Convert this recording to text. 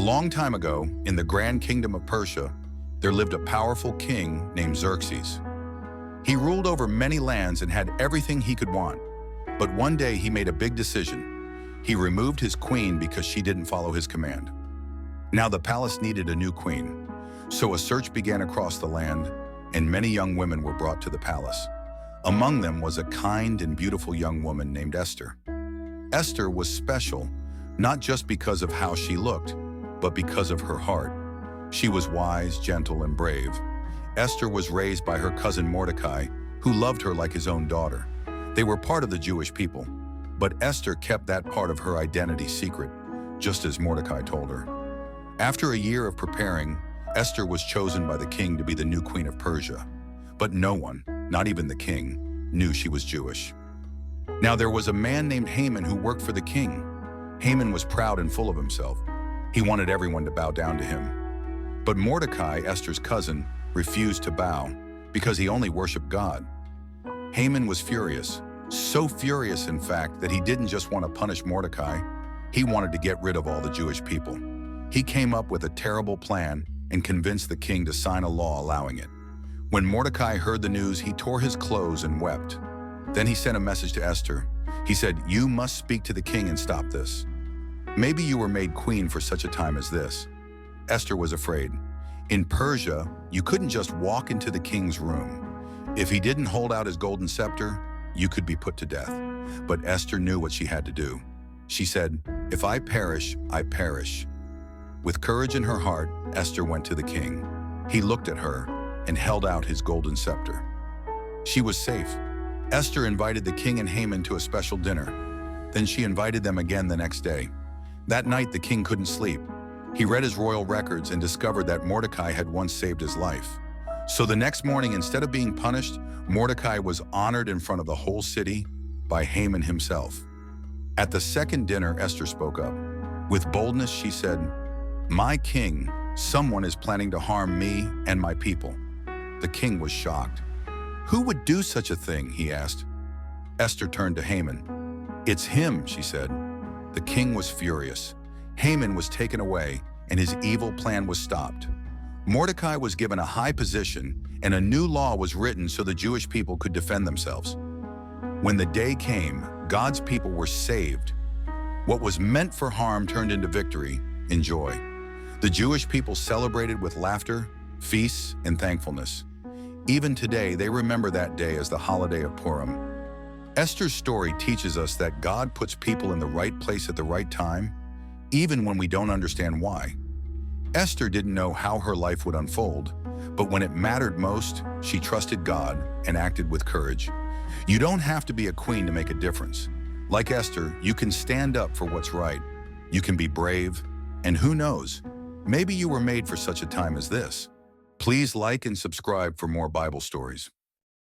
long time ago, in the grand kingdom of Persia, there lived a powerful king named Xerxes. He ruled over many lands and had everything he could want. But one day he made a big decision. He removed his queen because she didn't follow his command. Now the palace needed a new queen. So a search began across the land, and many young women were brought to the palace. Among them was a kind and beautiful young woman named Esther. Esther was special, not just because of how she looked, but because of her heart. She was wise, gentle, and brave. Esther was raised by her cousin Mordecai, who loved her like his own daughter. They were part of the Jewish people, but Esther kept that part of her identity secret, just as Mordecai told her. After a year of preparing, Esther was chosen by the king to be the new queen of Persia. But no one, not even the king, knew she was Jewish. Now there was a man named Haman who worked for the king. Haman was proud and full of himself. He wanted everyone to bow down to him. But Mordecai, Esther's cousin, refused to bow because he only worshiped God. Haman was furious, so furious in fact that he didn't just want to punish Mordecai, he wanted to get rid of all the Jewish people. He came up with a terrible plan and convinced the king to sign a law allowing it. When Mordecai heard the news, he tore his clothes and wept. Then he sent a message to Esther. He said, "You must speak to the king and stop this. Maybe you were made queen for such a time as this." Esther was afraid. In Persia, you couldn't just walk into the king's room. If he didn't hold out his golden scepter, you could be put to death. But Esther knew what she had to do. She said, "If I perish, I perish." With courage in her heart, Esther went to the king. He looked at her and held out his golden scepter. She was safe. Esther invited the king and Haman to a special dinner. Then she invited them again the next day. That night, the king couldn't sleep. He read his royal records and discovered that Mordecai had once saved his life. So the next morning, instead of being punished, Mordecai was honored in front of the whole city by Haman himself. At the second dinner, Esther spoke up. With boldness, she said, "My king, someone is planning to harm me and my people." The king was shocked. "Who would do such a thing?" he asked. Esther turned to Haman. "It's him," she said. The king was furious. Haman was taken away, and his evil plan was stopped. Mordecai was given a high position, and a new law was written so the Jewish people could defend themselves. When the day came, God's people were saved. What was meant for harm turned into victory and joy. The Jewish people celebrated with laughter, feasts, and thankfulness. Even today, they remember that day as the holiday of Purim. Esther's story teaches us that God puts people in the right place at the right time, even when we don't understand why. Esther didn't know how her life would unfold, but when it mattered most, she trusted God and acted with courage. You don't have to be a queen to make a difference. Like Esther, you can stand up for what's right. You can be brave, and who knows, maybe you were made for such a time as this. Please like and subscribe for more Bible stories.